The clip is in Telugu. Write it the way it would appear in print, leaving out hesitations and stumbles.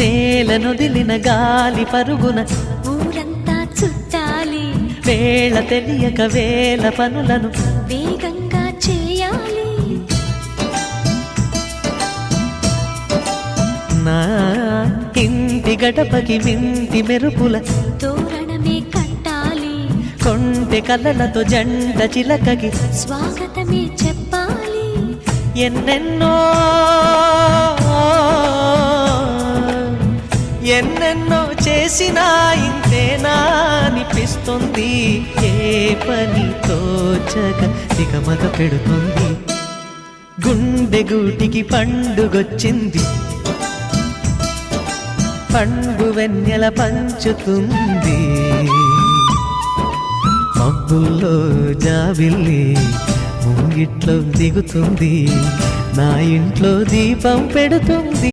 నేలనొదిలిన గాలి పరుగున ఊరంతా చుట్టాలి, వేళ తెలియక వేల పనులను వేగంగా చేయాలి. నా ఇంటి గడపకి వింటి మెరుపుల తోరణమే కట్టాలి, కొంటె కలలతో జంట చిలకకి స్వాగతమే చెప్పాలి. ఎన్నెన్నో ఎన్నెన్నో చేసినా ఇంతేనా అనిపిస్తుంది. ఏ పని తోచక దిగమగ పెడుతుంది. గుండె గూటికి పండుగొచ్చింది, పండు వెన్నెల పంచుతుంది. మబ్బుల్లో జాబిల్లి ముంగిట్లో దిగుతుంది, నా ఇంట్లో దీపం పెడుతుంది.